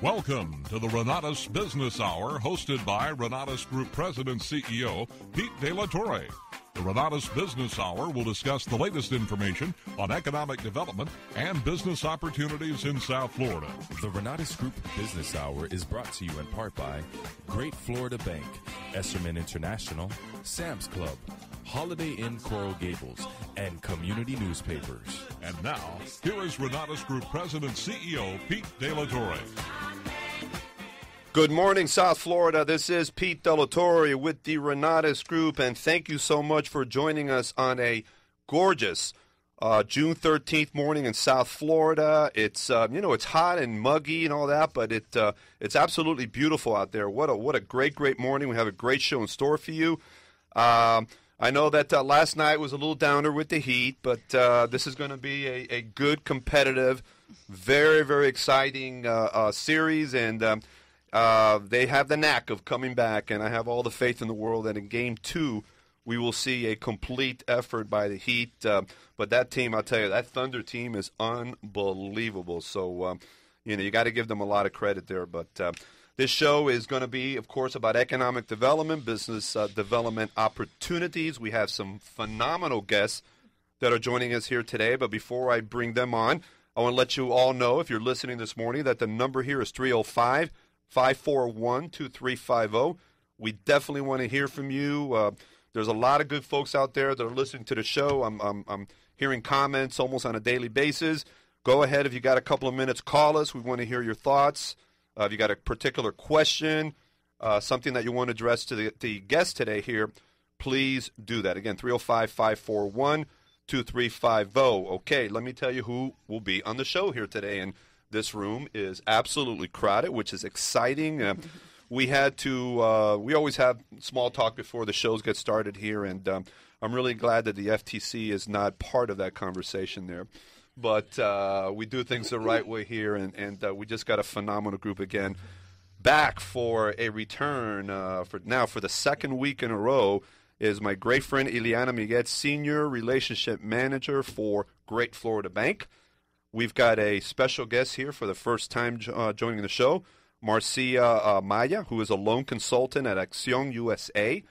Welcome to the Renatus Business Hour, hosted by Renatus Group President CEO Pete De La Torre. The Renatus Business Hour will discuss the latest information on economic development and business opportunities in South Florida. The Renatus Group Business Hour is brought to you in part by Great Florida Bank, Esserman International, Sam's Club, Holiday Inn Coral Gables, and Community Newspapers. And now, here is Renatus Group President CEO Pete De La Torre. Good morning, South Florida. This is Pete De La Torre with the Renatus Group, and thank you so much for joining us on a gorgeous June 13th morning in South Florida. It's it's hot and muggy and all that, but it's absolutely beautiful out there. What a great morning. We have a great show in store for you. I know that last night was a little downer with the heat, but this is going to be a good, competitive, very, very exciting series, and they have the knack of coming back, and I have all the faith in the world that in Game 2 we will see a complete effort by the Heat. But that team, I'll tell you, that Thunder team is unbelievable. So, you got to give them a lot of credit there. But this show is going to be, of course, about economic development, business development opportunities. We have some phenomenal guests that are joining us here today. But before I bring them on, I want to let you all know, if you're listening this morning, that the number here is 305-541-2350. We definitely want to hear from you. There's a lot of good folks out there that are listening to the show. I'm hearing comments almost on a daily basis. Go ahead, if you got a couple of minutes, call us. We want to hear your thoughts. If you got a particular question, something that you want to address to the guest today here, please do that. Again, 305-541-2350. Okay, let me tell you who will be on the show here today. And this room is absolutely crowded, which is exciting. We always have small talk before the shows get started here, and I'm really glad that the FTC is not part of that conversation there. But we do things the right way here, and we just got a phenomenal group again back for a return. For the second week in a row is my great friend Ileana Miguel, Senior Relationship Manager for Great Florida Bank. We've got a special guest here for the first time joining the show, Marcia Maya, who is a loan consultant at Acción USA.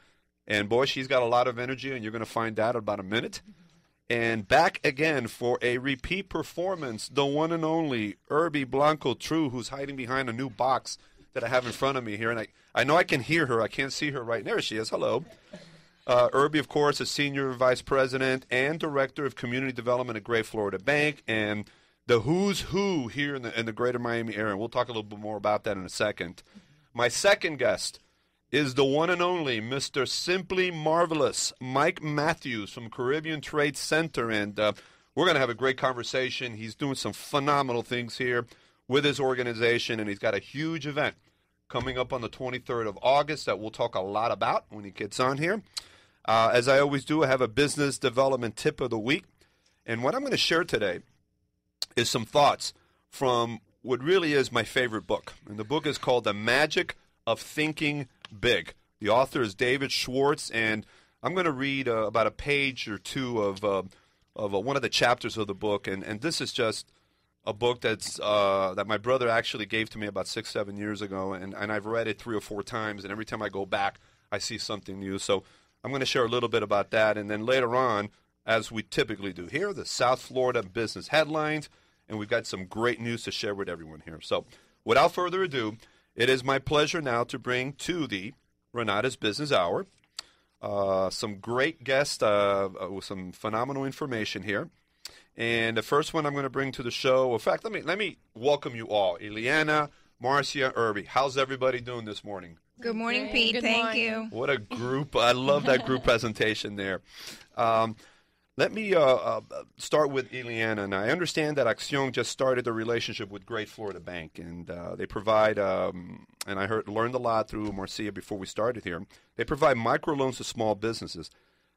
And, boy, she's got a lot of energy, and you're going to find out in about a minute. And back again for a repeat performance, the one and only Irby Blanco True, who's hiding behind a new box that I have in front of me here. And I know I can hear her. I can't see her right now. There she is. Hello. Irby, of course, is Senior Vice President and Director of Community Development at Great Florida Bank, and the who's who here in the greater Miami area. We'll talk a little bit more about that in a second. My second guest is the one and only Mr. Simply Marvelous, Mike Matthews from Caribbean Trade Center, and we're going to have a great conversation. He's doing some phenomenal things here with his organization, and he's got a huge event coming up on the 23rd of August that we'll talk a lot about when he gets on here. As I always do, I have a business development tip of the week, and what I'm going to share today is some thoughts from what really is my favorite book. And the book is called The Magic of Thinking Big. The author is David Schwartz, and I'm going to read about a page or two of one of the chapters of the book. And this is just a book that my brother actually gave to me about 6-7 years ago, and I've read it 3 or 4 times, and every time I go back, I see something new. So I'm going to share a little bit about that, and then later on, as we typically do here, the South Florida business headlines, and we've got some great news to share with everyone here. So without further ado, it is my pleasure now to bring to the Renatus Business Hour some great guests with some phenomenal information here. And the first one I'm going to bring to the show, in fact, let me welcome you all. Ileana, Marcia, Irby. How's everybody doing this morning? Good morning, Pete. Thank you. What a group. I love that group presentation there. Let me start with Ileana. And I understand that Acción just started a relationship with Great Florida Bank, and they provide, and I learned a lot through Marcia before we started here, they provide microloans to small businesses.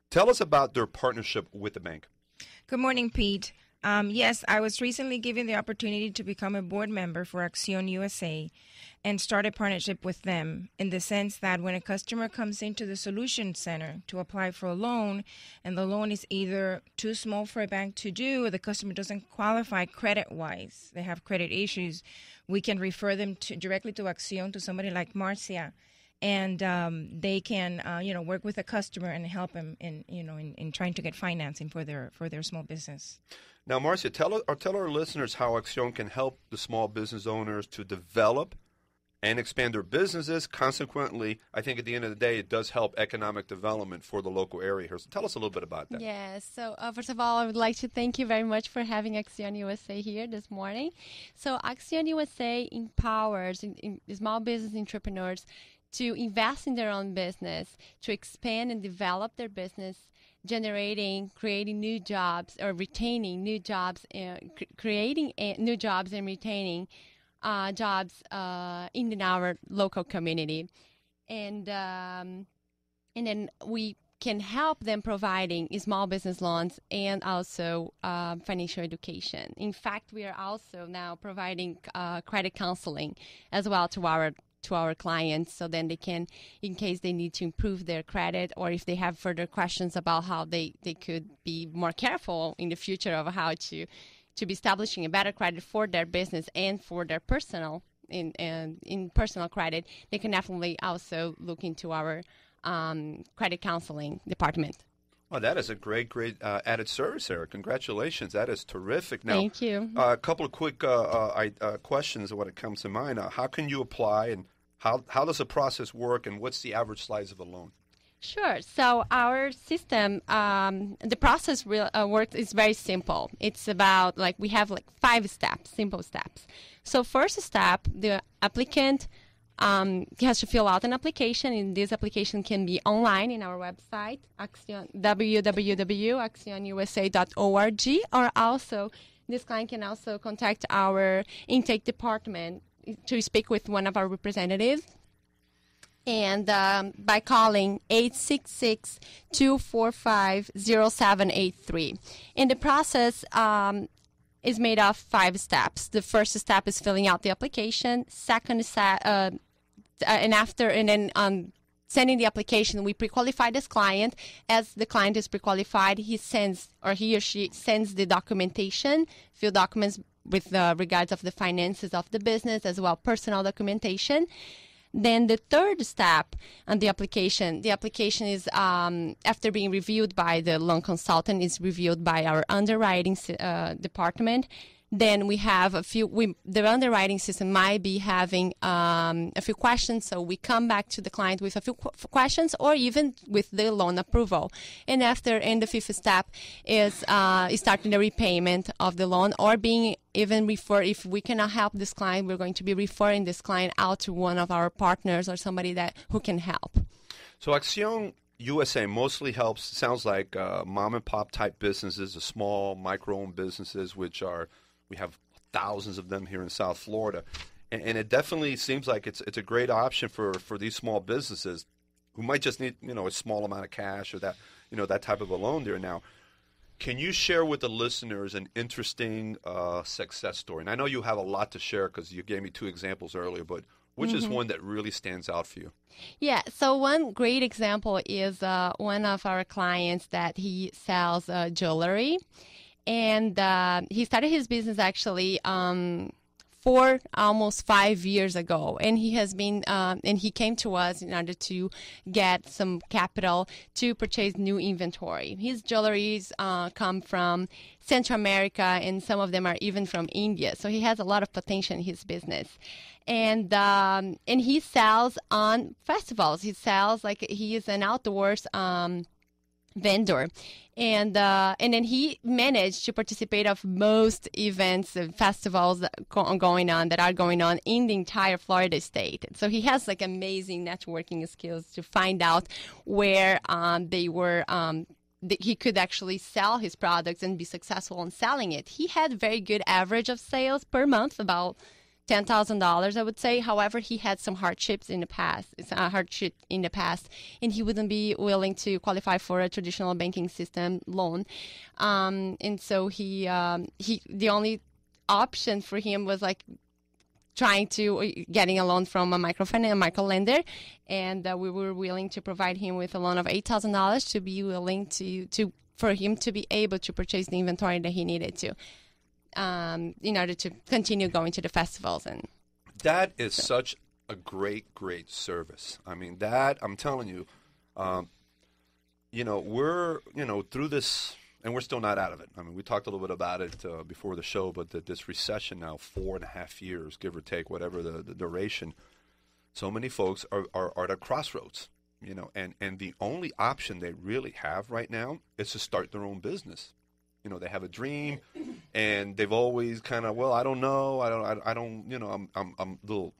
Tell us about their partnership with the bank. Good morning, Pete. Yes, I was recently given the opportunity to become a board member for Acción USA and start a partnership with them in the sense that when a customer comes into the Solution Center to apply for a loan and the loan is either too small for a bank to do or the customer doesn't qualify credit-wise, they have credit issues, we can refer them directly to Acción, to somebody like Marcia, and they can work with the customer and help them in trying to get financing for their small business. Now, Marcia, tell our listeners how Acción can help the small business owners to develop and expand their businesses. Consequently, I think at the end of the day, it does help economic development for the local area here. So tell us a little bit about that. Yes. So first of all, I would like to thank you very much for having Acción USA here this morning. So Acción USA empowers in small business entrepreneurs to invest in their own business, to expand and develop their business, creating new jobs or retaining new jobs, creating new jobs and retaining jobs in our local community, and then we can help them providing small business loans and also financial education. In fact, we are also now providing credit counseling as well to our clients, so then they can, in case they need to improve their credit or if they have further questions about how they could be more careful in the future of how to be establishing a better credit for their business and for their personal in personal credit, they can definitely also look into our credit counseling department. Well, that is a great added service, Sarah. Congratulations. That is terrific. Now, thank you. A couple of quick questions when it comes to mind. How can you apply, and how does the process work, and what's the average size of a loan? Sure. So our system, the process works is very simple. It's about we have 5 steps, simple steps. So first step, the applicant has to fill out an application, and this application can be online in our website, www.accionusa.org, or also this client can also contact our intake department to speak with one of our representatives. And by calling 866-245-0783. And the process is made of 5 steps. The first step is filling out the application. Second step, sending the application, we pre-qualify this client. As the client is pre-qualified, he or she sends the documentation, few documents with regards of the finances of the business, as well personal documentation. Then the third step on the application is after being reviewed by the loan consultant, is reviewed by our underwriting department. Then we have the underwriting system might be having a few questions, so we come back to the client with a few questions or even with the loan approval. And the fifth step is starting the repayment of the loan, or being even referred. If we cannot help this client, we're going to be referring this client out to one of our partners or somebody who can help. So Acción USA mostly helps, sounds like mom and pop type businesses, the small micro-owned businesses, which we have thousands of them here in South Florida. And it definitely seems like it's a great option for these small businesses who might just need, a small amount of cash or that type of a loan there. Now, can you share with the listeners an interesting success story? And I know you have a lot to share because you gave me 2 examples earlier, but which is one that really stands out for you? Yeah, so one great example is one of our clients that he sells jewelry. And he started his business actually almost 5 years ago, and he has been and he came to us in order to get some capital to purchase new inventory. His jewelries come from Central America, and some of them are even from India. So he has a lot of potential in his business, and he sells on festivals. He sells he is an outdoors vendor. And then he managed to participate of most events and festivals that are going on in the entire Florida state. So he has amazing networking skills to find out where he could actually sell his products and be successful in selling it. He had very good average of sales per month, about $10,000, I would say. However, he had some hardships in the past. And he wouldn't be willing to qualify for a traditional banking system loan. And so he the only option for him was like getting a loan from a micro lender, and we were willing to provide him with a loan of $8,000 to be willing for him to be able to purchase the inventory that he needed to. In order to continue going to the festivals. And that is such a great service. I mean, that, I'm telling you, we're, through this, and we're still not out of it. I mean, we talked a little bit about it before the show, but this recession now, 4.5 years, give or take, whatever the duration, so many folks are at a crossroads, and the only option they really have right now is to start their own business. They have a dream, and they've always kind of, I don't know, I'm a little,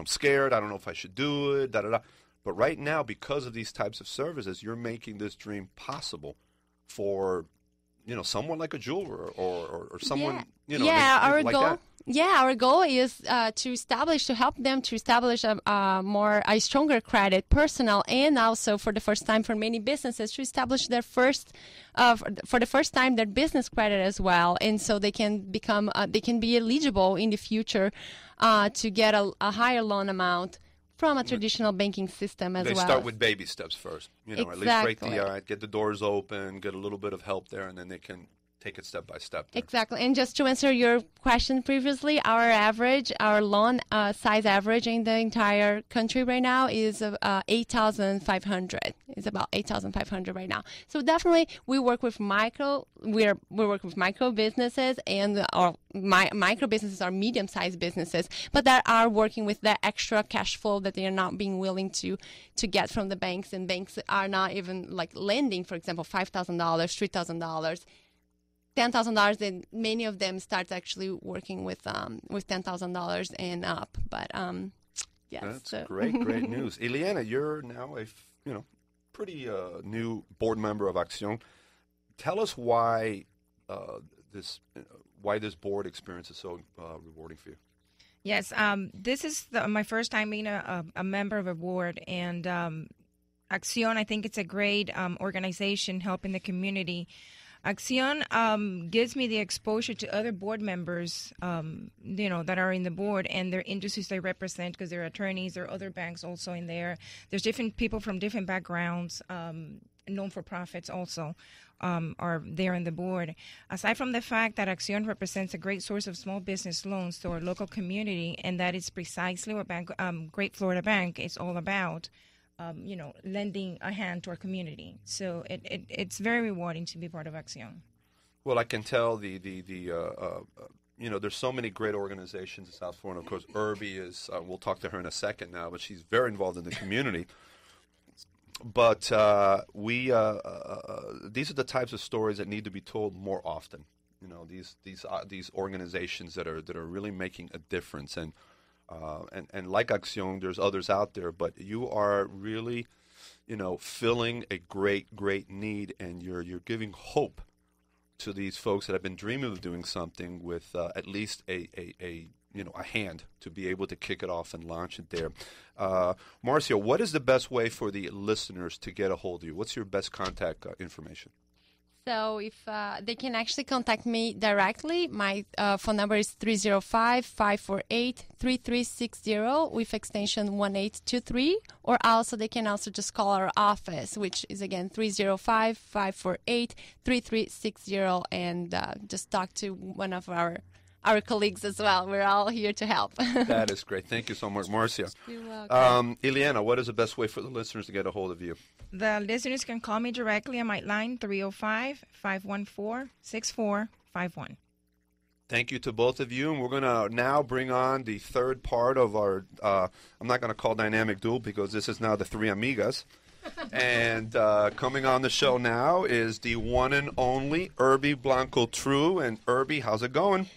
scared. I don't know if I should do it, But right now, because of these types of services, you're making this dream possible for, someone like a jeweler or someone, our like goal. that. Yeah, our goal is to help them to establish a stronger credit, personal, and also for the first time for many businesses to establish their for the first time their business credit as well, and so they can be eligible in the future to get a higher loan amount from a traditional banking system as well. They start with baby steps first, Exactly. At least break the ice, get the doors open, get a little bit of help there, and then they can take it step by step there. Exactly. And just to answer your question previously, our loan size average in the entire country right now is 8,500. It's about 8,500 right now. So definitely we work with we work with micro businesses, and our micro businesses are medium-sized businesses, but that are working with that extra cash flow that they are not being willing to get from the banks, and banks are not even like lending, for example, $5,000, $3,000. $10,000, and many of them start actually working with $10,000 and up. But yes, that's great news. Ileana, you're now a pretty new board member of Acción. Tell us why this board experience is so rewarding for you. Yes, this is my first time being a member of a board, and Acción, I think it's a great organization helping the community. Acción gives me the exposure to other board members, that are in the board and their industries they represent, because they're attorneys. There are other banks also in there. There's different people from different backgrounds, non-for-profits also are there in the board. Aside from the fact that Acción represents a great source of small business loans to our local community, and that is precisely what Great Florida Bank is all about. Lending a hand to our community. So it's very rewarding to be part of Acción. Well, I can tell there's so many great organizations in South Florida. Of course, Irby is, we'll talk to her in a second now, but she's very involved in the community. But these are the types of stories that need to be told more often. These organizations that are really making a difference. And like Acción, there's others out there, but you are really, filling a great need, and you're giving hope to these folks that have been dreaming of doing something with at least a hand to be able to kick it off and launch it there. Marcio, what is the best way for the listeners to get a hold of you? What's your best contact information? So if they can actually contact me directly, my phone number is 305-548-3360 with extension 1823, or also they can also just call our office, which is again 305-548-3360, and just talk to one of our colleagues as well. We're all here to help. That is great. Thank you so much, Marcia. You're welcome. Ileana, what is the best way for the listeners to get a hold of you? The listeners can call me directly on my line, 305-514-6451. Thank you to both of you. And we're going to now bring on the third part of our, I'm not going to call dynamic duel because this is now the three amigas. And coming on the show now is the one and only Irby Blanco True. And Irby, how's it going?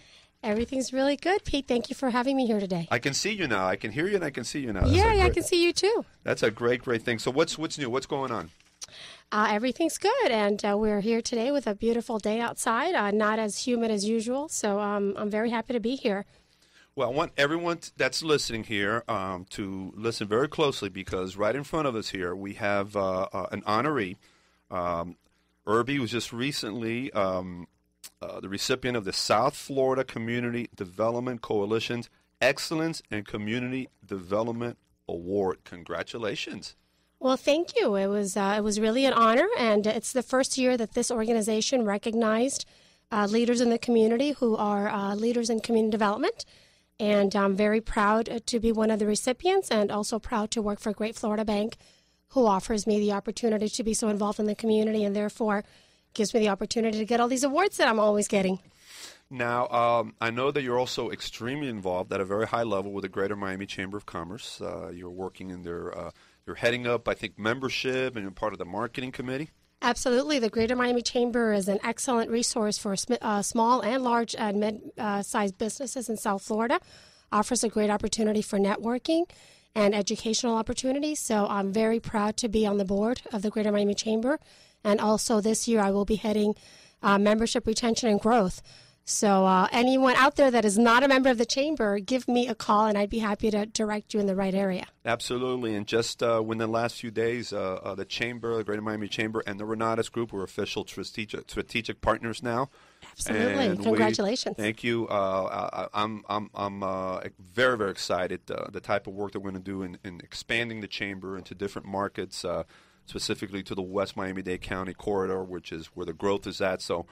Everything's really good, Pete. Thank you for having me here today. I can see you now. I can hear you and I can see you now. I can see you too. That's a great thing. So what's new? What's going on? Everything's good, and we're here today with a beautiful day outside, not as humid as usual, so I'm very happy to be here. Well, I want everyone that's listening here to listen very closely, because right in front of us here we have an honoree. Irby was just recently the recipient of the South Florida Community Development Coalition's Excellence in Community Development Award. Congratulations. Well, thank you. It was really an honor, and it's the first year that this organization recognized leaders in the community who are leaders in community development. And I'm very proud to be one of the recipients, and also proud to work for Great Florida Bank, who offers me the opportunity to be so involved in the community, and therefore gives me the opportunity to get all these awards that I'm always getting. Now, I know that you're also extremely involved at a very high level with the Greater Miami Chamber of Commerce. You're working in their, you're heading up, I think, membership, and you're part of the marketing committee. Absolutely. The Greater Miami Chamber is an excellent resource for small and large and mid-sized businesses in South Florida. Offers a great opportunity for networking and educational opportunities. So I'm very proud to be on the board of the Greater Miami Chamber. And also this year I will be heading membership retention and growth. So anyone out there that is not a member of the Chamber, give me a call, and I'd be happy to direct you in the right area. Absolutely. And just within the last few days, the Chamber, the Greater Miami Chamber, and the Renatus Group were official strategic partners now. Absolutely. And congratulations. Thank you. I'm very, very excited the type of work that we're going to do in expanding the Chamber into different markets, specifically to the West Miami-Dade County corridor, which is where the growth is at. So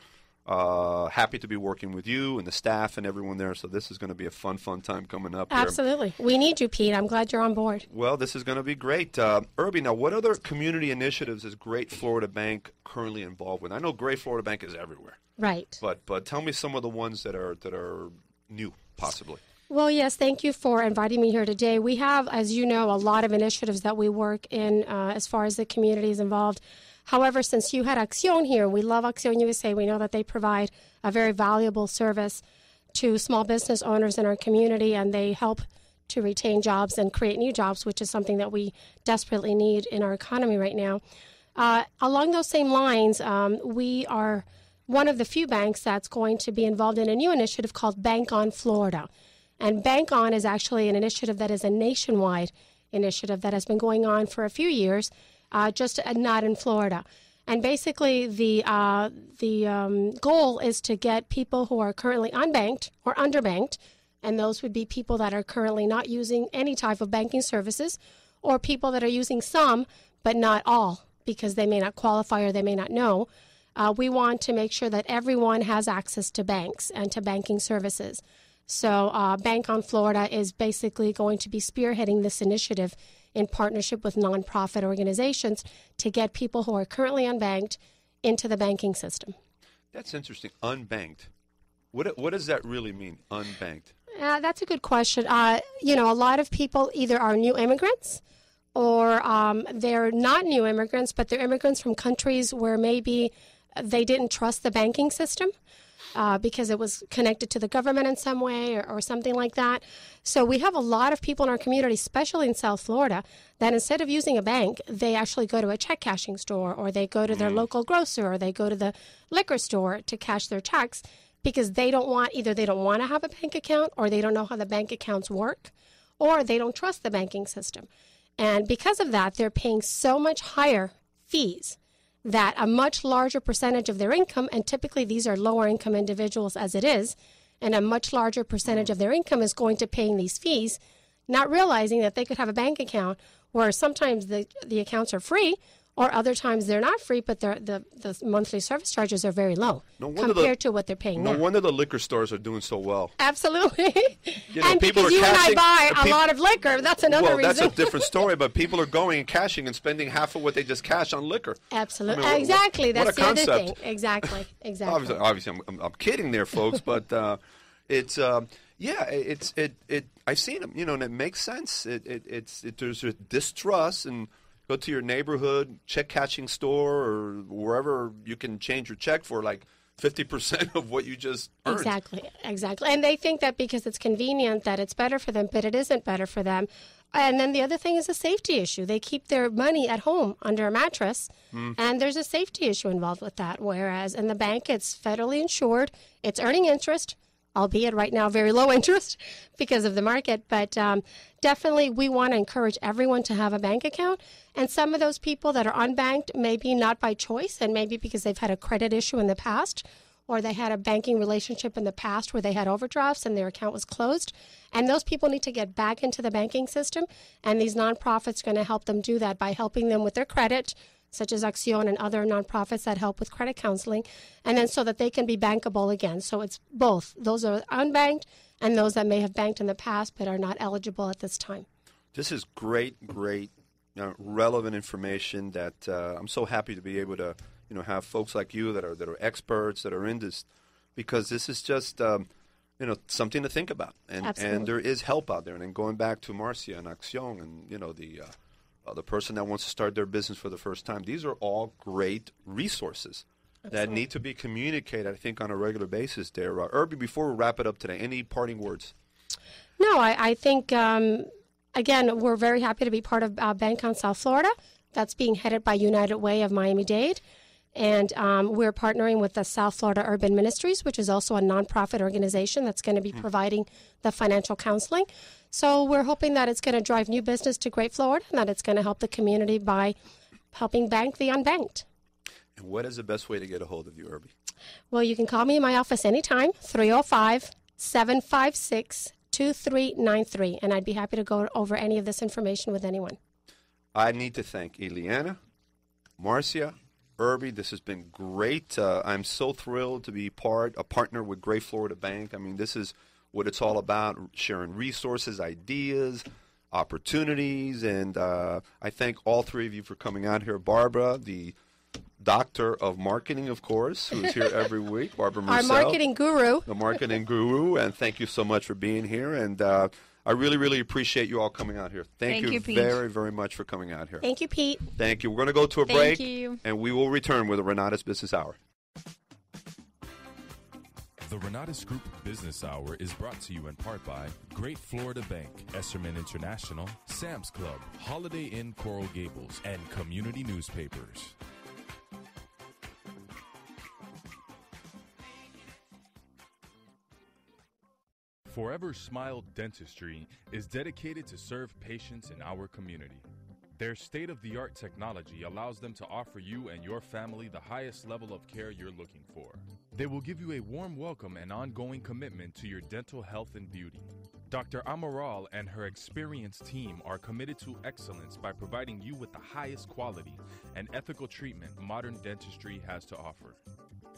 happy to be working with you and the staff and everyone there. So this is going to be a fun time coming up. Absolutely. We need you, Pete. I'm glad you're on board. Well, this is going to be great. Irby, now what other community initiatives is Great Florida Bank currently involved with? I know Great Florida Bank is everywhere. Right. But tell me some of the ones that are new, possibly. Well, yes, thank you for inviting me here today. We have, as you know, a lot of initiatives that we work in as far as the community is involved. However, since you had Acción here, we love Acción USA. We know that they provide a very valuable service to small business owners in our community, and they help to retain jobs and create new jobs, which is something that we desperately need in our economy right now. Along those same lines, we are one of the few banks that's going to be involved in a new initiative called Bank on Florida. And Bank On is actually an initiative that is a nationwide initiative that has been going on for a few years, just not in Florida. And basically the goal is to get people who are currently unbanked or underbanked, and those would be people that are currently not using any type of banking services, or people that are using some but not all because they may not qualify or they may not know. We want to make sure that everyone has access to banks and to banking services. So Bank on Florida is basically going to be spearheading this initiative in partnership with nonprofit organizations to get people who are currently unbanked into the banking system. That's interesting. Unbanked. What does that really mean, unbanked? That's a good question. A lot of people either are new immigrants or they're not new immigrants, but they're immigrants from countries where maybe they didn't trust the banking system. Because it was connected to the government in some way or something like that. So we have a lot of people in our community, especially in South Florida, that instead of using a bank, they actually go to a check cashing store, or they go to their local grocer, or they go to the liquor store to cash their checks because they don't want to have a bank account, or they don't know how the bank accounts work, or they don't trust the banking system. And because of that, they're paying so much higher fees that a much larger percentage of their income, and typically these are lower income individuals as it is, and a much larger percentage of their income is going to paying these fees, not realizing that they could have a bank account where sometimes the accounts are free, or other times they're not free, but the monthly service charges are very low compared to what they're paying now. No wonder the liquor stores are doing so well. Absolutely. And because you and I buy a lot of liquor, that's another reason. Well, that's a different story, but people are going and cashing and spending half of what they just cashed on liquor. Absolutely. Exactly. That's the concept. other thing. Exactly. Obviously, I'm kidding there, folks, but it's I've seen them, and it makes sense. There's a distrust, and go to your neighborhood check cashing store or wherever you can change your check for like 50% of what you just earned. Exactly. And they think that because it's convenient that it's better for them, but it isn't better for them. And then the other thing is a safety issue. They keep their money at home under a mattress, and there's a safety issue involved with that. Whereas in the bank, it's federally insured, it's earning interest, albeit right now very low interest because of the market. But definitely we want to encourage everyone to have a bank account. And some of those people that are unbanked, maybe not by choice, and maybe because they've had a credit issue in the past, or they had a banking relationship in the past where they had overdrafts and their account was closed. And those people need to get back into the banking system. And these nonprofits are going to help them do that by helping them with their credit, such as Acción and other nonprofits that help with credit counseling, and then so that they can be bankable again. So it's both. Those are unbanked and those that may have banked in the past but are not eligible at this time. This is great, relevant information that I'm so happy to be able to have folks like you that are experts, that are in this, because this is just something to think about, and there is help out there. And then going back to Marcia and Acción and the person that wants to start their business for the first time, these are all great resources that need to be communicated, I think, on a regular basis there. Irby, before we wrap it up today, any parting words? No, I think, again, we're very happy to be part of Bank South Florida. That's being headed by United Way of Miami-Dade. And we're partnering with the South Florida Urban Ministries, which is also a nonprofit organization that's going to be providing the financial counseling. So we're hoping that it's going to drive new business to Great Florida and that it's going to help the community by helping bank the unbanked. And what is the best way to get a hold of you, Irby? Well, you can call me in my office anytime, 305-756-2393, and I'd be happy to go over any of this information with anyone. I need to thank Ileana, Marcia, Irby. This has been great. I'm so thrilled to be a partner with Great Florida Bank. I mean, this is what it's all about, sharing resources, ideas, opportunities, and I thank all three of you for coming out here. Barbara, the doctor of marketing, of course, who's here every week. Barbara Murcell, our marketing guru. The marketing guru, and thank you so much for being here. And I really, really appreciate you all coming out here. Thank you Pete. very, very much for coming out here. Thank you, Pete. Thank you. We're going to go to a break, Thank you. and we will return with the Renatus Business Hour. The Renatus Group Business Hour is brought to you in part by Great Florida Bank, Esserman International, Sam's Club, Holiday Inn Coral Gables, and community newspapers. Forever Smile Dentistry is dedicated to serve patients in our community. Their state-of-the-art technology allows them to offer you and your family the highest level of care you're looking for. They will give you a warm welcome and ongoing commitment to your dental health and beauty. Dr. Amaral and her experienced team are committed to excellence by providing you with the highest quality and ethical treatment modern dentistry has to offer.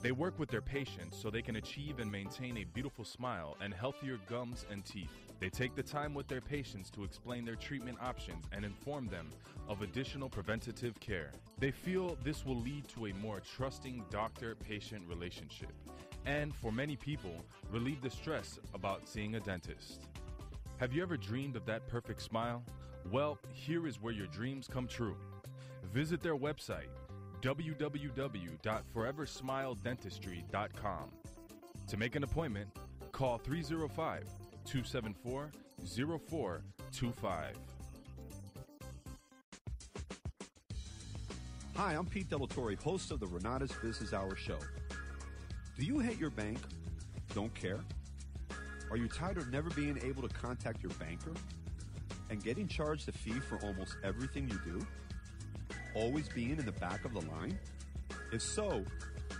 They work with their patients so they can achieve and maintain a beautiful smile and healthier gums and teeth. They take the time with their patients to explain their treatment options and inform them of additional preventative care. They feel this will lead to a more trusting doctor-patient relationship and, for many people, relieve the stress about seeing a dentist. Have you ever dreamed of that perfect smile? Well, here is where your dreams come true. Visit their website, www.foreversmiledentistry.com. To make an appointment, call 305-274-0425. Hi, I'm Pete Delatorre, host of the Renatus Business Hour show. Do you hate your bank? Don't care? Are you tired of never being able to contact your banker and getting charged a fee for almost everything you do? Always being in the back of the line? If so,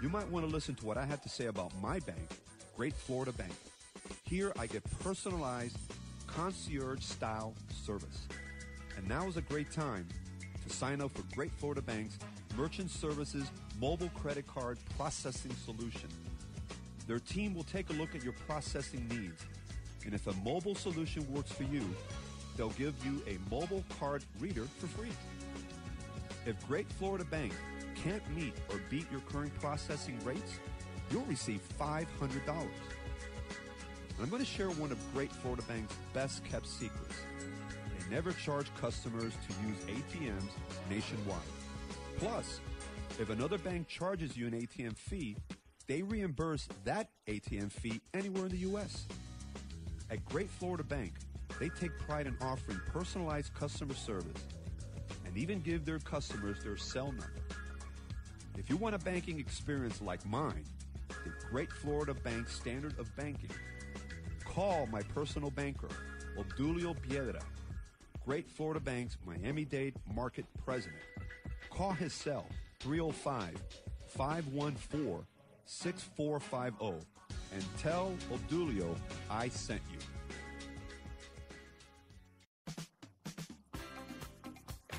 you might want to listen to what I have to say about my bank, Great Florida Bank. Here I get personalized, concierge-style service. And now is a great time to sign up for Great Florida Bank's Merchant Services Mobile Credit Card Processing Solution. Their team will take a look at your processing needs, and if a mobile solution works for you, they'll give you a mobile card reader for free. If Great Florida Bank can't meet or beat your current processing rates, you'll receive $500. And I'm going to share one of Great Florida Bank's best-kept secrets. They never charge customers to use ATMs nationwide. Plus, if another bank charges you an ATM fee, they reimburse that ATM fee anywhere in the U.S. At Great Florida Bank, they take pride in offering personalized customer service and even give their customers their cell number. If you want a banking experience like mine, the Great Florida Bank Standard of Banking Call my personal banker, Obdulio Piedra, Great Florida Bank's Miami-Dade Market President. Call his cell, 305-514-6450, and tell Obdulio I sent you.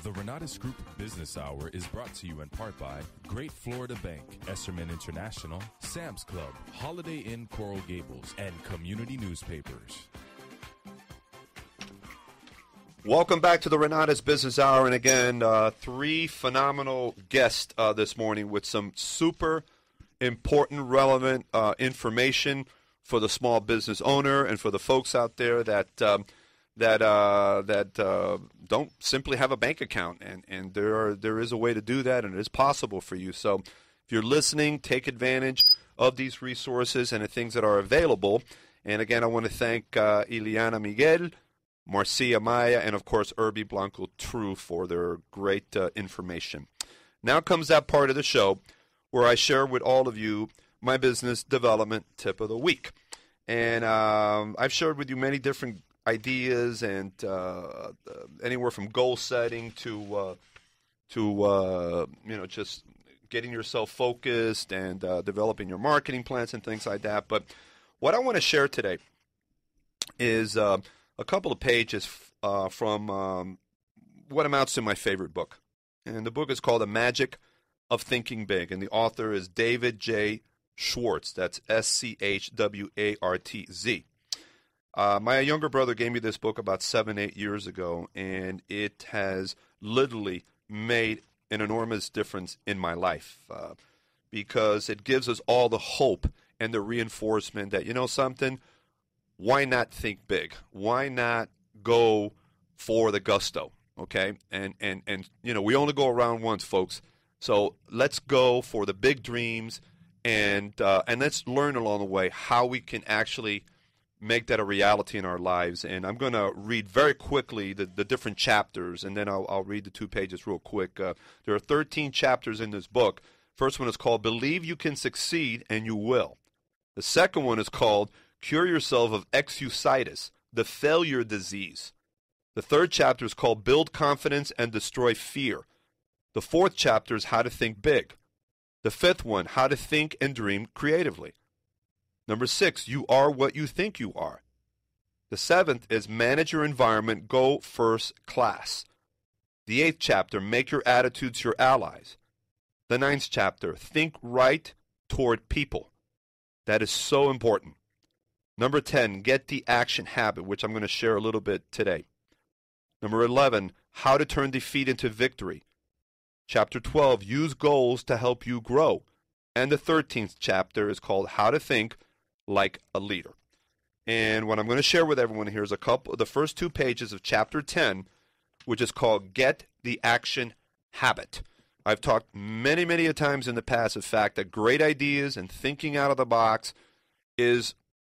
The Renatus Group Business Hour is brought to you in part by Great Florida Bank, Esserman International, Sam's Club, Holiday Inn Coral Gables, and community newspapers. Welcome back to the Renatus Business Hour. And again, three phenomenal guests this morning with some super important, relevant information for the small business owner and for the folks out there that don't simply have a bank account, and there is a way to do that, and it is possible for you. So if you're listening, take advantage of these resources and the things that are available. And again, I want to thank Ileana Miguel, Marcia Maya, and of course Irby Blanco True for their great information. Now comes that part of the show where I share with all of you my business development tip of the week. And I've shared with you many different ideas, and anywhere from goal setting to just getting yourself focused and developing your marketing plans and things like that. But what I want to share today is a couple of pages from what amounts to my favorite book. And the book is called The Magic of Thinking Big, and the author is David J. Schwartz. That's Schwartz. My younger brother gave me this book about 7-8 years ago, and it has literally made an enormous difference in my life because it gives us all the hope and the reinforcement that, you know something, why not think big? Why not go for the gusto, okay? And we only go around once, folks. So let's go for the big dreams, and let's learn along the way how we can actually make that a reality in our lives. And I'm going to read very quickly the different chapters, and then I'll read the 2 pages real quick. There are 13 chapters in this book. First one is called Believe You Can Succeed, and You Will. The second one is called Cure Yourself of Exucitis, the Failure Disease. The third chapter is called Build Confidence and Destroy Fear. The fourth chapter is How to Think Big. The fifth one, How to Think and Dream Creatively. Number 6, You Are What You Think You Are. The 7th is Manage Your Environment, Go First Class. The 8th chapter, Make Your Attitudes Your Allies. The 9th chapter, Think Right Toward People. That is so important. Number 10, Get the Action Habit, which I'm going to share a little bit today. Number 11, How to Turn Defeat into Victory. Chapter 12, Use Goals to Help You Grow. And the 13th chapter is called How to Think Like a Leader. And what I'm going to share with everyone here is the first 2 pages of chapter 10, which is called Get the Action Habit. I've talked many, many a times in the past, in fact, that great ideas and thinking out of the box is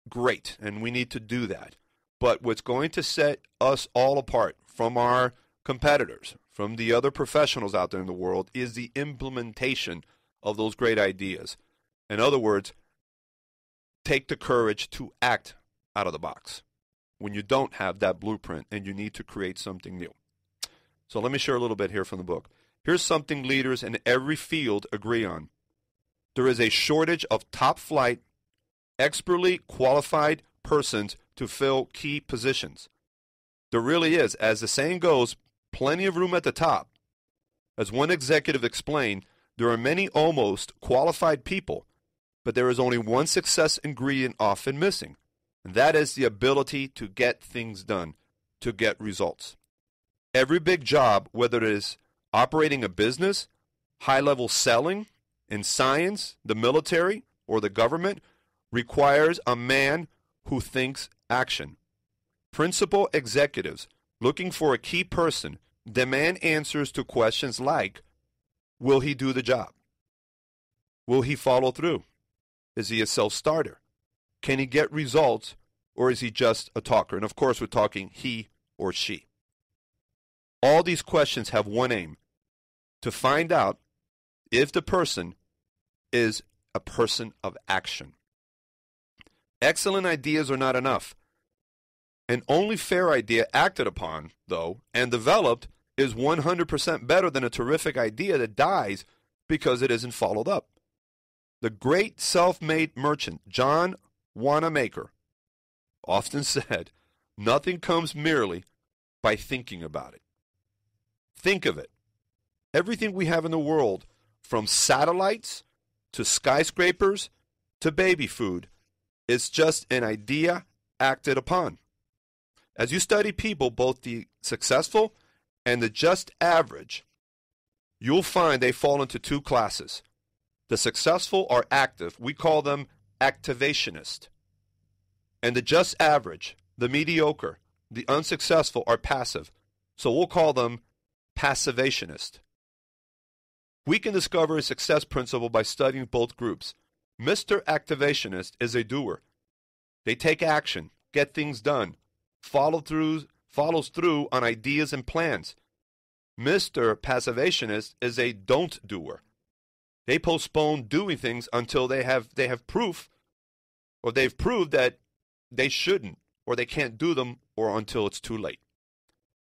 great, and we need to do that. But what's going to set us all apart from our competitors, from the other professionals out there in the world, is the implementation of those great ideas. In other words, take the courage to act out of the box when you don't have that blueprint and you need to create something new. So let me share a little bit here from the book. Here's something leaders in every field agree on. There is a shortage of top-flight, expertly qualified persons to fill key positions. There really is, as the saying goes, plenty of room at the top. As one executive explained, there are many almost qualified people, but there is only one success ingredient often missing, and that is the ability to get things done, to get results. Every big job, whether it is operating a business, high-level selling, in science, the military, or the government, requires a man who thinks action. Principal executives looking for a key person demand answers to questions like, will he do the job? Will he follow through? Is he a self-starter? Can he get results, or is he just a talker? And of course, we're talking he or she. All these questions have one aim, to find out if the person is a person of action. Excellent ideas are not enough. An only fair idea acted upon, though, and developed is 100% better than a terrific idea that dies because it isn't followed up. The great self-made merchant John Wanamaker often said, "Nothing comes merely by thinking about it." Think of it. Everything we have in the world, from satellites to skyscrapers to baby food, is just an idea acted upon. As you study people, both the successful and the just average, you'll find they fall into two classes. The successful are active. We call them activationist. And the just average, the mediocre, the unsuccessful are passive. So we'll call them passivationist. We can discover a success principle by studying both groups. Mr. Activationist is a doer. They take action, get things done, follows through on ideas and plans. Mr. Passivationist is a don't doer. They postpone doing things until they have proof, or they've proved that they shouldn't, or they can't do them, or until it's too late.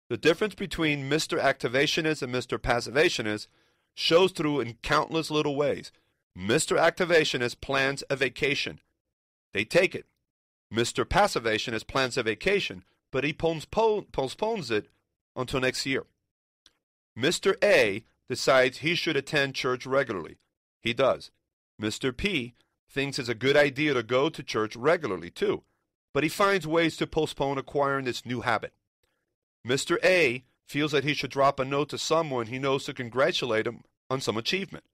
The difference between Mr. Activationist and Mr. Passivationist shows through in countless little ways. Mr. Activationist plans a vacation. They take it. Mr. Passivationist plans a vacation, but he postpones it until next year. Mr. A decides he should attend church regularly. He does. Mr. P thinks it's a good idea to go to church regularly too, but he finds ways to postpone acquiring this new habit. Mr. A feels that he should drop a note to someone he knows to congratulate him on some achievement.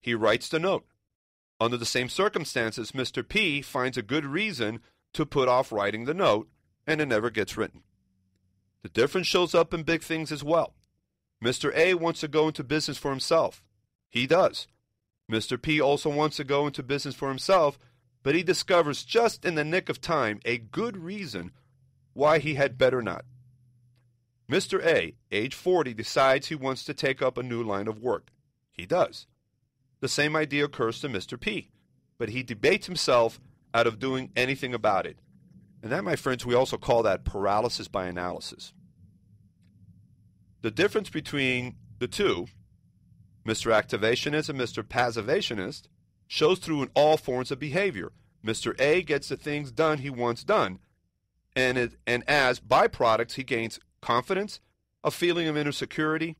He writes the note. Under the same circumstances, Mr. P finds a good reason to put off writing the note, and it never gets written. The difference shows up in big things as well. Mr. A wants to go into business for himself. He does. Mr. P also wants to go into business for himself, but he discovers just in the nick of time a good reason why he had better not. Mr. A, age 40, decides he wants to take up a new line of work. He does. The same idea occurs to Mr. P, but he debates himself out of doing anything about it. And that, my friends, we also call that paralysis by analysis. The difference between the two, Mr. Activationist and Mr. Passivationist, shows through in all forms of behavior. Mr. A gets the things done he wants done, and as byproducts, he gains confidence, a feeling of inner security,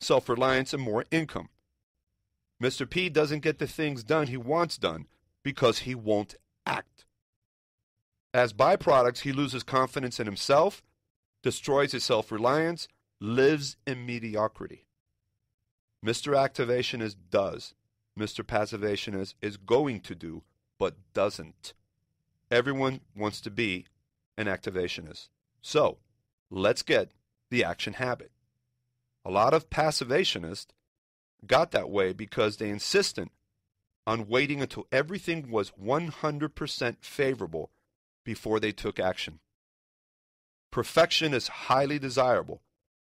self-reliance, and more income. Mr. P doesn't get the things done he wants done because he won't act. As byproducts, he loses confidence in himself, destroys his self-reliance, lives in mediocrity. Mr. Activationist does. Mr. Passivationist is going to do, but doesn't. Everyone wants to be an activationist. So, let's get the action habit. A lot of passivationists got that way because they insisted on waiting until everything was 100% favorable before they took action. Perfection is highly desirable,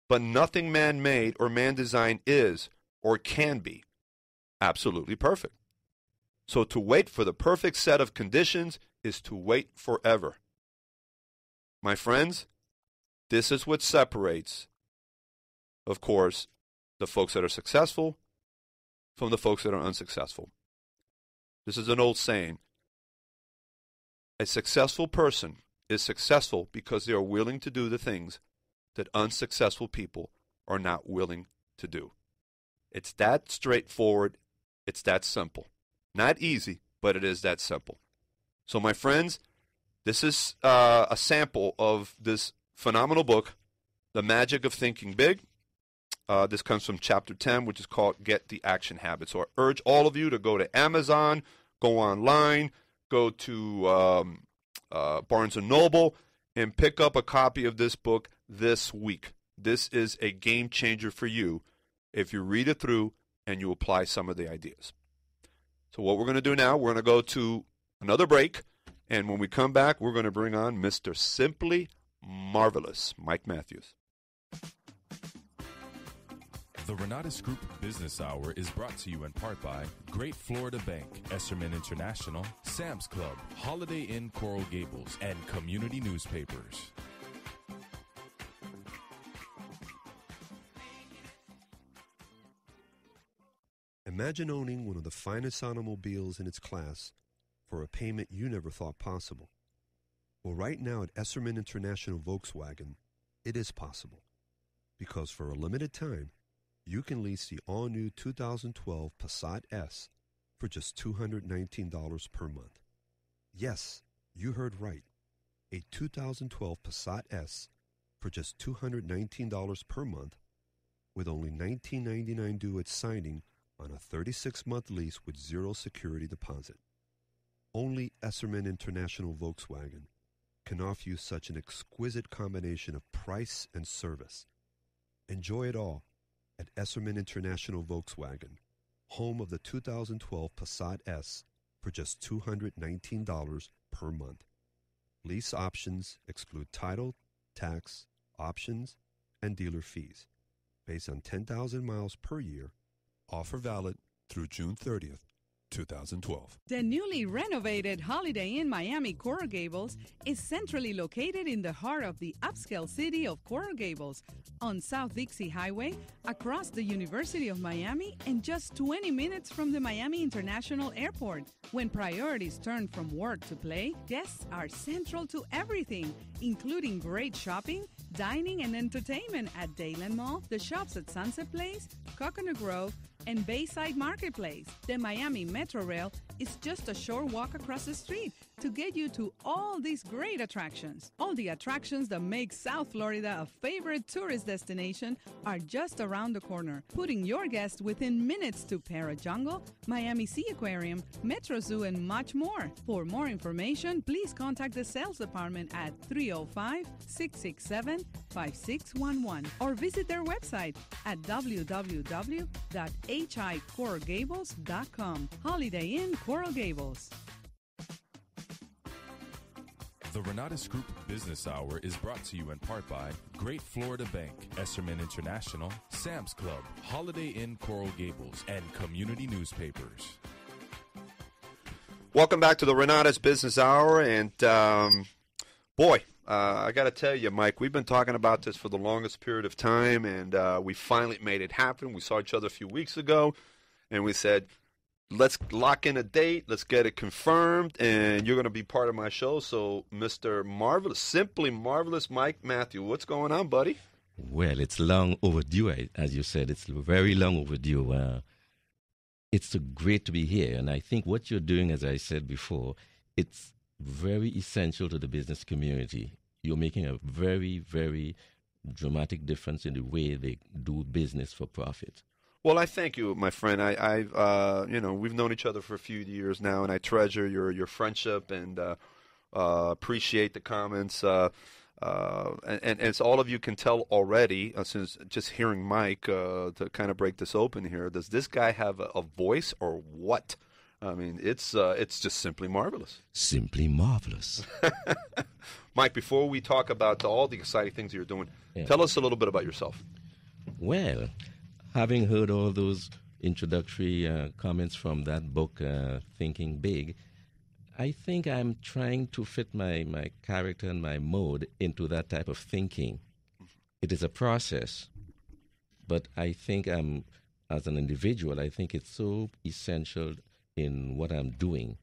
but nothing man-made or man-designed is or can be absolutely perfect. So to wait for the perfect set of conditions is to wait forever. My friends, this is what separates, of course, the folks that are successful from the folks that are unsuccessful. This is an old saying. A successful person is successful because they are willing to do the things that unsuccessful people are not willing to do. It's that straightforward. It's that simple. Not easy, but it is that simple. So, my friends, this is a sample of this phenomenal book, The Magic of Thinking Big. This comes from Chapter 10, which is called Get the Action Habit. So I urge all of you to go to Amazon, go online, go to Barnes & Noble, and pick up a copy of this book this week. This is a game changer for you if you read it through and you apply some of the ideas. So what we're going to do now, we're going to go to another break, and when we come back, we're going to bring on Mr. Simply Marvelous, Mike Matthews. The Renatus Group Business Hour is brought to you in part by Great Florida Bank, Esserman International, Sam's Club, Holiday Inn Coral Gables, and community newspapers. Imagine owning one of the finest automobiles in its class for a payment you never thought possible. Well, right now at Esserman International Volkswagen, it is possible. Because for a limited time, you can lease the all-new 2012 Passat S for just $219 per month. Yes, you heard right. A 2012 Passat S for just $219 per month with only $19.99 due at signing on a 36-month lease with zero security deposit. Only Esserman International Volkswagen can offer you such an exquisite combination of price and service. Enjoy it all at Esserman International Volkswagen, home of the 2012 Passat S for just $219 per month. Lease options exclude title, tax, options, and dealer fees. Based on 10,000 miles per year, offer valid through June 30th, 2012. The newly renovated Holiday Inn Miami Coral Gables is centrally located in the heart of the upscale city of Coral Gables on South Dixie Highway, across the University of Miami, and just 20 minutes from the Miami International Airport. When priorities turn from work to play, guests are central to everything, including great shopping, dining, and entertainment at Dayland Mall, the shops at Sunset Place, Coconut Grove, and Bayside Marketplace. The Miami Metro Rail is just a short walk across the street to get you to all these great attractions. All the attractions that make South Florida a favorite tourist destination are just around the corner, putting your guests within minutes to Para Jungle, Miami Sea Aquarium, Metro Zoo, and much more. For more information, please contact the sales department at 305-667-5611 or visit their website at www.hicoralgables.com. Holiday Inn Coral Gables. The Renatus Group Business Hour is brought to you in part by Great Florida Bank, Esserman International, Sam's Club, Holiday Inn Coral Gables, and community newspapers. Welcome back to the Renatus Business Hour, and boy, I got to tell you, Mike, we've been talking about this for the longest period of time, and we finally made it happen. We saw each other a few weeks ago, and we said, let's lock in a date, let's get it confirmed, and you're going to be part of my show. So, Mr. Marvelous, Simply Marvelous Mike Matthew, what's going on, buddy? Well, it's long overdue, as you said. It's very long overdue. It's great to be here, and I think what you're doing, as I said before, it's very essential to the business community. You're making a very, very dramatic difference in the way they do business for profit. Well, I thank you, my friend. I've we've known each other for a few years now, and I treasure your friendship and appreciate the comments. And as all of you can tell already, since just hearing Mike to kind of break this open here, does this guy have a voice or what? I mean, it's just simply marvelous. Simply marvelous. Mike, before we talk about all the exciting things you're doing, tell us a little bit about yourself. Well, having heard all those introductory comments from that book, Thinking Big, I think I'm trying to fit my character and my mode into that type of thinking. It is a process, but I think as an individual, I think it's so essential in what I'm doing,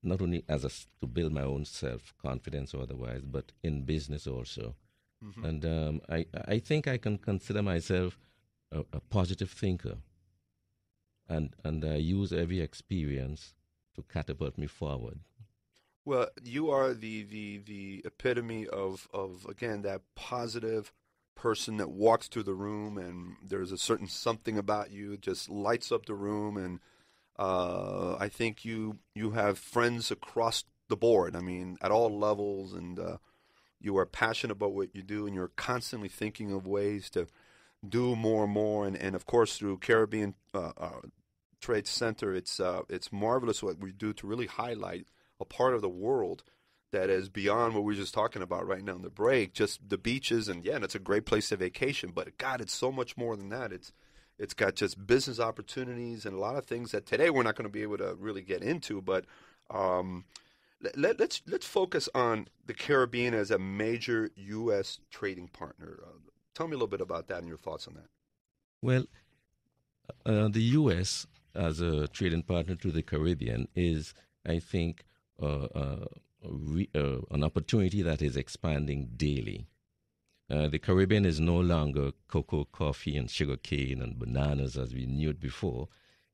not only to build my own self-confidence or otherwise, but in business also. Mm-hmm. And I think I can consider myself a positive thinker, and I use every experience to catapult me forward. Well, you are the epitome of again, that positive person that walks through the room, and there's a certain something about you just lights up the room, and I think you have friends across the board. I mean, at all levels, and you are passionate about what you do, and you're constantly thinking of ways to do more and more. And of course, through Caribbean Trade Center, it's marvelous what we do to really highlight a part of the world that is beyond what we were just talking about right now in the break. Just the beaches, and it's a great place to vacation. But God, it's so much more than that. It's got just business opportunities and a lot of things that today we're not going to be able to really get into. But let's focus on the Caribbean as a major U.S. trading partner. Tell me a little bit about that and your thoughts on that. Well, the U.S. as a trading partner to the Caribbean is, I think, an opportunity that is expanding daily. The Caribbean is no longer cocoa, coffee, and sugarcane and bananas as we knew it before.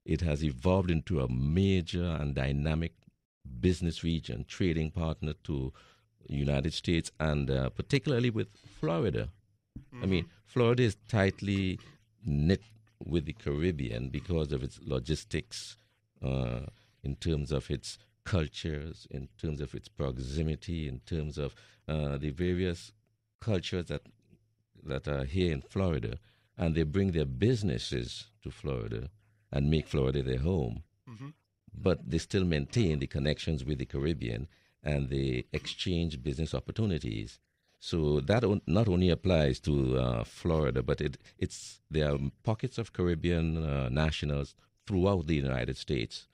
It has evolved into a major and dynamic business region, trading partner to the United States and particularly with Florida. I mean, Florida is tightly knit with the Caribbean because of its logistics, in terms of its cultures, in terms of its proximity, in terms of the various cultures that are here in Florida, and they bring their businesses to Florida and make Florida their home. Mm-hmm. But they still maintain the connections with the Caribbean and they exchange business opportunities. So that not only applies to Florida, but there are pockets of Caribbean nationals throughout the United States.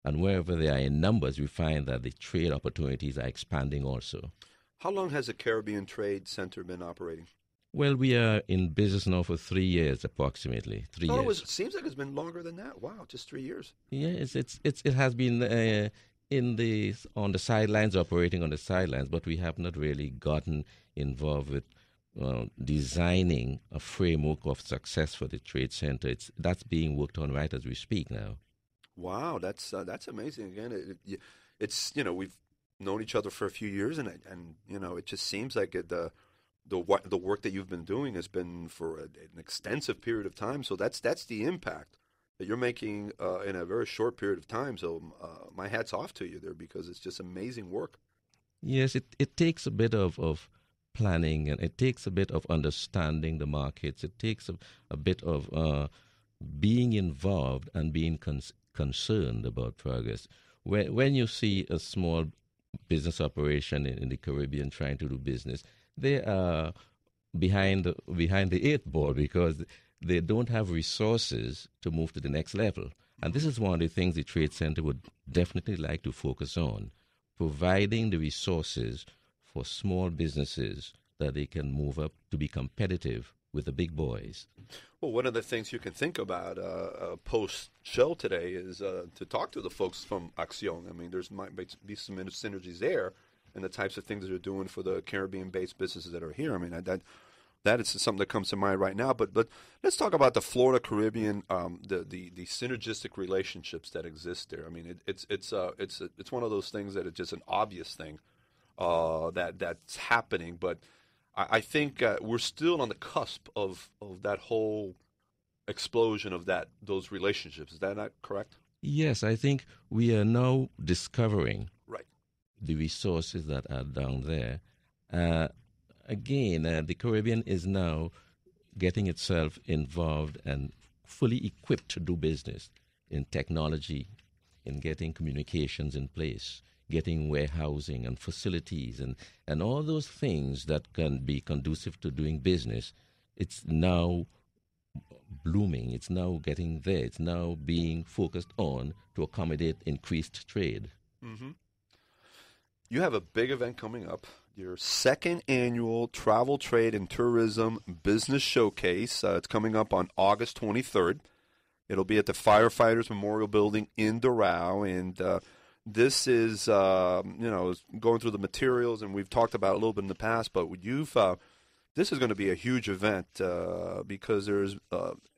And wherever they are in numbers, we find that the trade opportunities are expanding also. How long has the Caribbean Trade Center been operating? Well, we are in business now for 3 years, approximately. 3 years. It seems like it's been longer than that. Wow, just 3 years. Yes, it has been on the sidelines, operating on the sidelines, but we have not really gotten involved with designing a framework of success for the trade center. That's being worked on right as we speak now. Wow, that's amazing. Again, it's we've known each other for a few years, and it just seems like the work that you've been doing has been for an extensive period of time. So that's the impact that you're making in a very short period of time. So my hat's off to you there, because it's just amazing work. Yes, it takes a bit of planning, and it takes a bit of understanding the markets. It takes a bit of being involved and being concerned about progress. When you see a small business operation in the Caribbean trying to do business, they are behind the eight ball because they don't have resources to move to the next level. And this is one of the things the Trade Center would definitely like to focus on, providing the resources for small businesses that they can move up to be competitive with the big boys. Well, one of the things you can think about post-show today is to talk to the folks from Acción. I mean, might be some synergies there and the types of things that they're doing for the Caribbean-based businesses that are here. I mean, that is something that comes to mind right now. But let's talk about the Florida Caribbean, the synergistic relationships that exist there. I mean, it's one of those things that it's just an obvious thing that's happening. But I think we're still on the cusp of that whole explosion of those relationships. Is that not correct? Yes, I think we are now discovering right the resources that are down there. Again, the Caribbean is now getting itself involved and fully equipped to do business in technology, in getting communications in place, getting warehousing and facilities and all those things that can be conducive to doing business. It's now blooming. It's now getting there. It's now being focused on to accommodate increased trade. Mm-hmm. You have a big event coming up, your second annual Travel, Trade, and Tourism Business Showcase. It's coming up on August 23rd. It'll be at the Firefighters Memorial Building in Doral, and this is, going through the materials, and we've talked about it a little bit in the past, but this is going to be a huge event because there's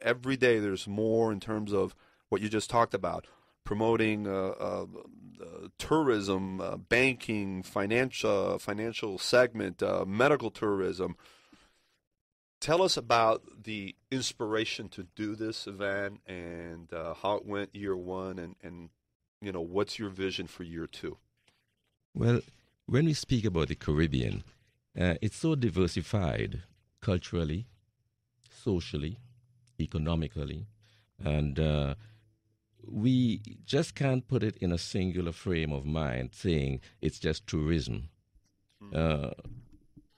every day there's more in terms of what you just talked about, promoting tourism, banking, financial segment, medical tourism. Tell us about the inspiration to do this event and how it went year one, and what's your vision for year two? Well, when we speak about the Caribbean, it's so diversified culturally, socially, economically, and we just can't put it in a singular frame of mind saying it's just tourism.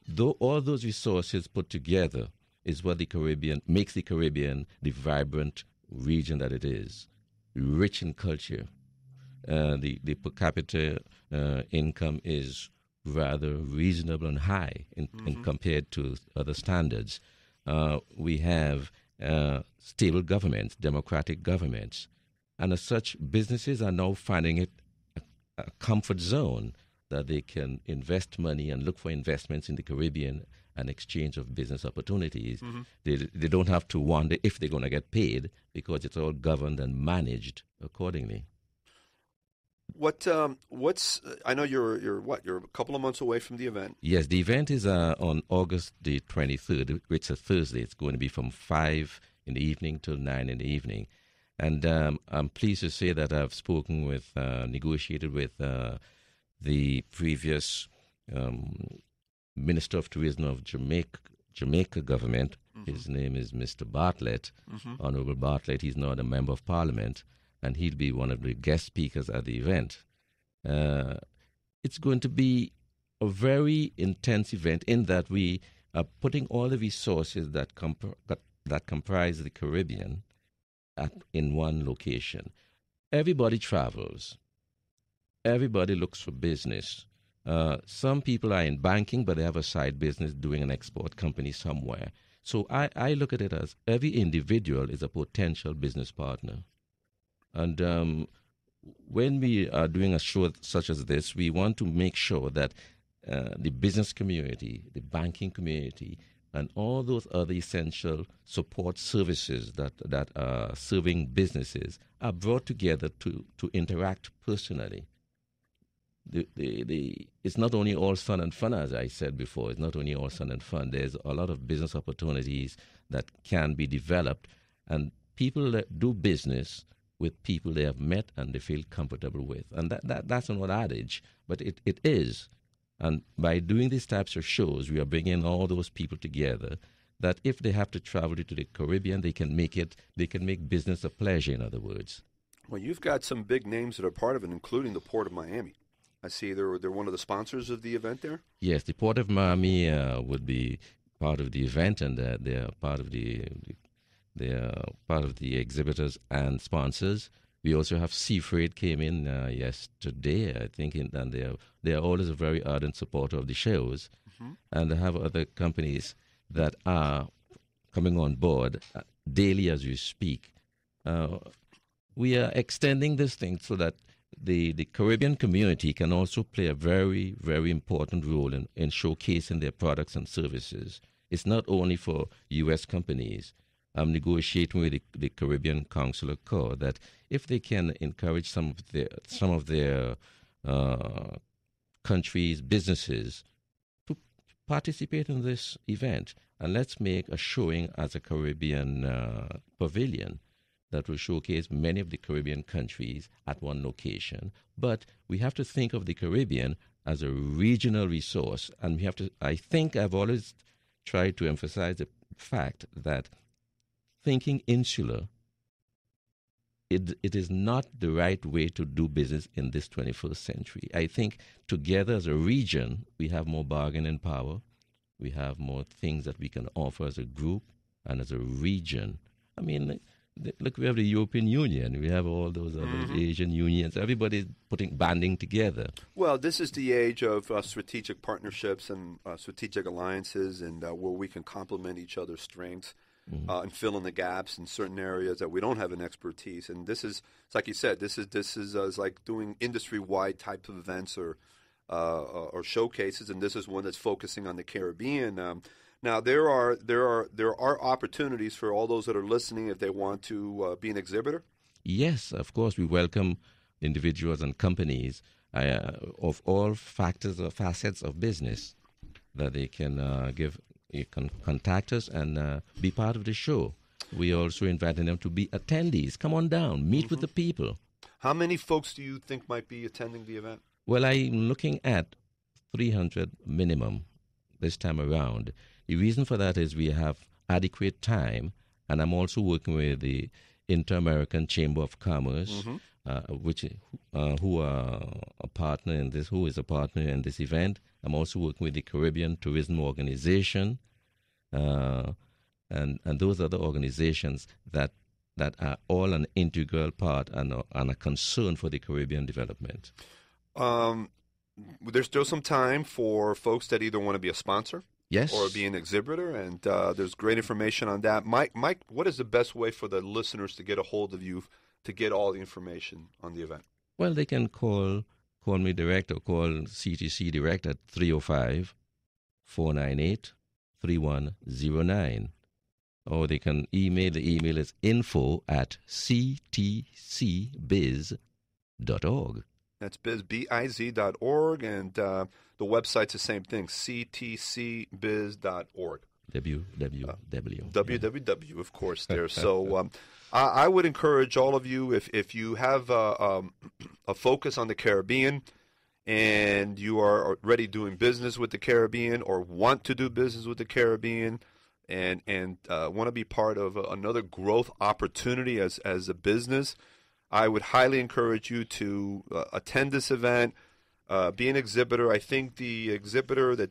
Though all those resources put together is what the Caribbean makes the Caribbean the vibrant region that it is, rich in culture. The per capita income is rather reasonable and high in compared to other standards. We have stable governments, democratic governments, and as such, businesses are now finding it a comfort zone that they can invest money and look for investments in the Caribbean and exchange of business opportunities. They don't have to wonder if they're going to get paid because it's all governed and managed accordingly. What's I know you're a couple of months away from the event. Yes, the event is on August the 23rd, which is a Thursday. It's going to be from 5 in the evening till 9 in the evening. And I'm pleased to say that I've spoken with, negotiated with the previous Minister of Tourism of Jamaica government. His name is Mr. Bartlett, Honorable Bartlett. He's now a member of Parliament, and he'll be one of the guest speakers at the event. It's going to be a very intense event in that we are putting all the resources that comprise the Caribbean in one location. Everybody travels. Everybody looks for business. Some people are in banking, but they have a side business doing an export company somewhere. So I look at it as every individual is a potential business partner. And when we are doing a show such as this, we want to make sure that the business community, the banking community, and all those other essential support services that are serving businesses are brought together to interact personally. It's not only all sun and fun, as I said before. It's not only all sun and fun. There's a lot of business opportunities that can be developed, and people that do business with people they have met and they feel comfortable with. And that's not an adage, but it is. And by doing these types of shows, we are bringing all those people together that if they have to travel to the Caribbean, they can make business a pleasure, in other words. Well, you've got some big names that are part of it, including the Port of Miami. I see they're one of the sponsors of the event there? Yes, the Port of Miami would be part of the event, and they're part of the exhibitors and sponsors. We also have Sea Freight came in yesterday, I think, and they are always a very ardent supporter of the shows. And they have other companies that are coming on board daily as we speak. We are extending this thing so that the Caribbean community can also play a very, very important role in showcasing their products and services. It's not only for U.S. companies. I'm negotiating with the Caribbean Consular Corps that if they can encourage some of their countries' businesses to participate in this event, and let's make a showing as a Caribbean pavilion that will showcase many of the Caribbean countries at one location. But we have to think of the Caribbean as a regional resource, and we have to. I think I've always tried to emphasize the fact that thinking insular, it is not the right way to do business in this 21st century. I think together as a region, we have more bargaining power. We have more things that we can offer as a group and as a region. I mean, look, we have the European Union. We have all those other Asian unions. Everybody's banding together. Well, this is the age of strategic partnerships and strategic alliances, and where we can complement each other's strengths. And fill in the gaps in certain areas that we don't have an expertise. And this is, it's like you said, this is like doing industry-wide type of events or showcases. And this is one that's focusing on the Caribbean. Now there are opportunities for all those that are listening if they want to be an exhibitor. Yes, of course, we welcome individuals and companies of all factors or facets of business that they can give. You can contact us and be part of the show. We also inviting them to be attendees. Come on down, meet with the people. How many folks do you think might be attending the event? Well, I'm looking at 300 minimum this time around. The reason for that is we have adequate time, and I'm also working with the Inter-American Chamber of Commerce, who are a partner in this, who is a partner in this event. I'm also working with the Caribbean Tourism Organization. and those are the organizations that are all an integral part and a concern for the Caribbean development. There's still some time for folks that either want to be a sponsor, yes, or be an exhibitor, and there's great information on that. Mike, what is the best way for the listeners to get a hold of you to get all the information on the event? Well, they can call me direct or call CTC direct at 305-498-3109. Or they can email. The email is info@ctcbiz.org. That's biz.org, and the website's the same thing, ctcbiz.org. www, of course, there. So I would encourage all of you, if you have a focus on the Caribbean and you are already doing business with the Caribbean or want to do business with the Caribbean and want to be part of another growth opportunity as a business, I would highly encourage you to attend this event, be an exhibitor. I think the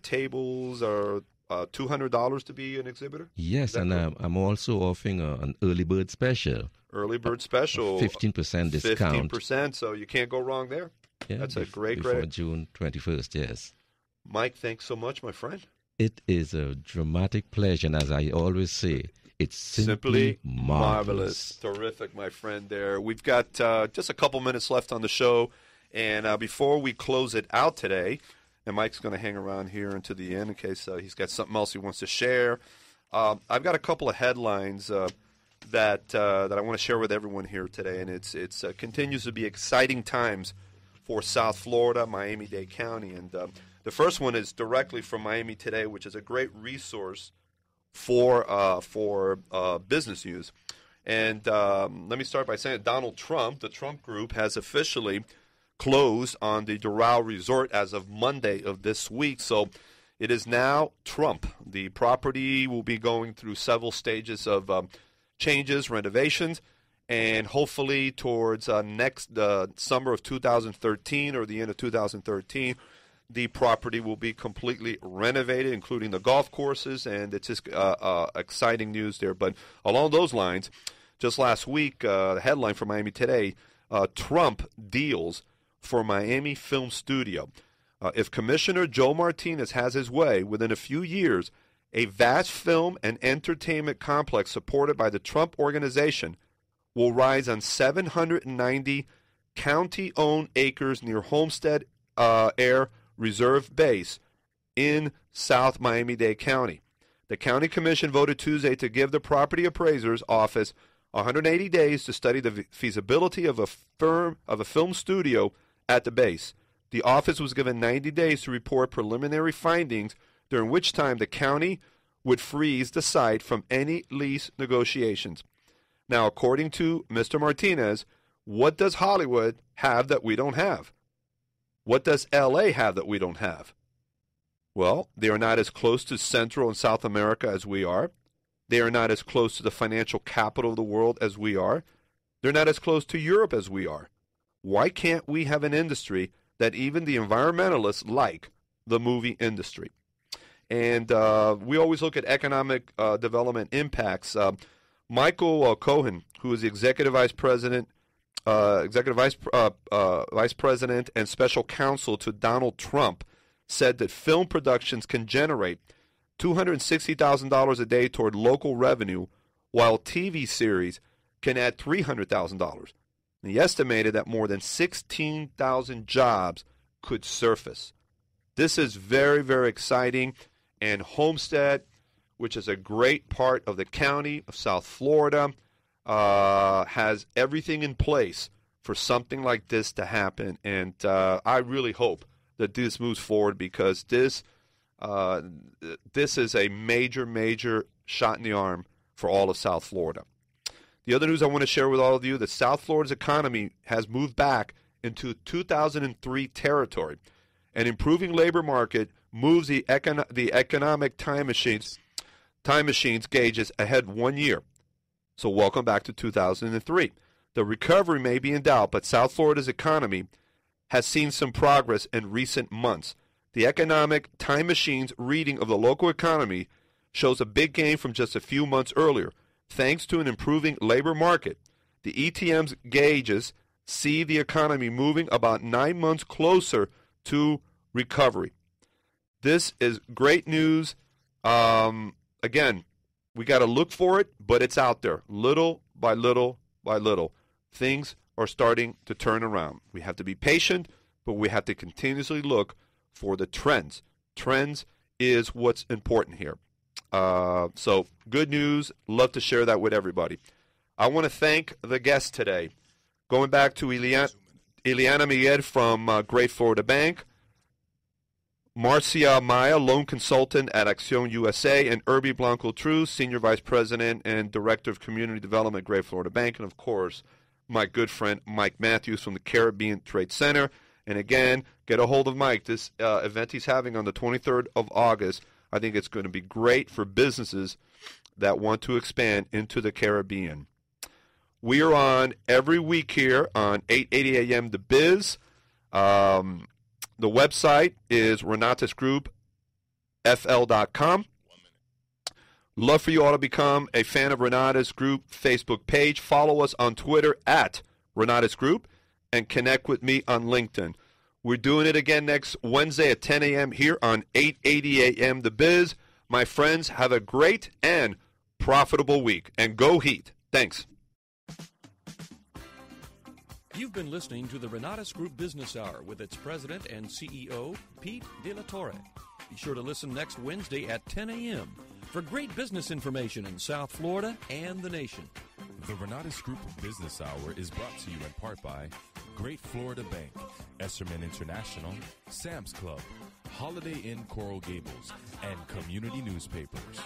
tables are $200 to be an exhibitor? Yes, and I'm also offering an early bird special. Early bird special. 15% discount. 15%, so you can't go wrong there. Yeah, that's a great. Before June 21st, yes. Mike, thanks so much, my friend. It is a dramatic pleasure, and as I always say, it's simply marvelous. Terrific, my friend there. We've got just a couple minutes left on the show, and before we close it out today, and Mike's going to hang around here until the end in case he's got something else he wants to share. I've got a couple of headlines that I want to share with everyone here today, and it's continues to be exciting times for South Florida, Miami-Dade County, and the first one is directly from Miami Today, which is a great resource for business news. And let me start by saying that Donald Trump, the Trump Group, has officially closed on the Doral Resort as of Monday of this week. So it is now Trump. The property will be going through several stages of changes, renovations, and hopefully towards next summer of 2013 or the end of 2013, the property will be completely renovated, including the golf courses, and it's just exciting news there. But along those lines, just last week, the headline from Miami Today, Trump deals for Miami Film Studio. If Commissioner Joe Martinez has his way, within a few years, a vast film and entertainment complex supported by the Trump Organization will rise on 790 county-owned acres near Homestead Air Reserve Base in South Miami-Dade County. The County Commission voted Tuesday to give the Property Appraiser's Office 180 days to study the feasibility of a film studio at the base. The office was given 90 days to report preliminary findings, during which time the county would freeze the site from any lease negotiations. Now, according to Mr. Martinez, what does Hollywood have that we don't have? What does L.A. have that we don't have? Well, they are not as close to Central and South America as we are. They are not as close to the financial capital of the world as we are. They're not as close to Europe as we are. Why can't we have an industry that even the environmentalists like, the movie industry? And we always look at economic development impacts. Michael Cohen, who is the Executive Vice President and Special Counsel to Donald Trump, said that film productions can generate $260,000 a day toward local revenue, while TV series can add $300,000. He estimated that more than 16,000 jobs could surface. This is very, very exciting, and Homestead, which is a great part of the county of South Florida, has everything in place for something like this to happen, and I really hope that this moves forward, because this is a major, major shot in the arm for all of South Florida. The other news I want to share with all of you, that South Florida's economy has moved back into 2003 territory. An improving labor market moves the economic time machines gauges ahead 1 year. So welcome back to 2003. The recovery may be in doubt, but South Florida's economy has seen some progress in recent months. The economic time machines reading of the local economy shows a big gain from just a few months earlier. Thanks to an improving labor market, the ETM's gauges see the economy moving about 9 months closer to recovery. This is great news. Again, we got to look for it, but it's out there. Little by little by little, things are starting to turn around. We have to be patient, but we have to continuously look for the trends. Trends is what's important here. So good news. Love to share that with everybody. I want to thank the guests today. Going back to Ileana Miguel from Great Florida Bank, Marcia Maya, loan consultant at Acción USA, and Irby Blanco True, Senior Vice President and Director of Community Development at Great Florida Bank, and of course, my good friend Mike Matthews from the Caribbean Trade Center. And again, get a hold of Mike. This event he's having on the 23rd of August, I think it's going to be great for businesses that want to expand into the Caribbean. We are on every week here on 880 AM The Biz. The website is renatusgroupfl.com. Love for you all to become a fan of Renatus Group Facebook page. Follow us on Twitter at Renatus Group and connect with me on LinkedIn. We're doing it again next Wednesday at 10 a.m. here on 880 AM The Biz. My friends, have a great and profitable week. And go Heat. Thanks. You've been listening to the Renatus Group Business Hour with its president and CEO, Pete De La Torre. Be sure to listen next Wednesday at 10 a.m. for great business information in South Florida and the nation. The Renatus Group Business Hour is brought to you in part by Great Florida Bank, Esserman International, Sam's Club, Holiday Inn Coral Gables, and community newspapers.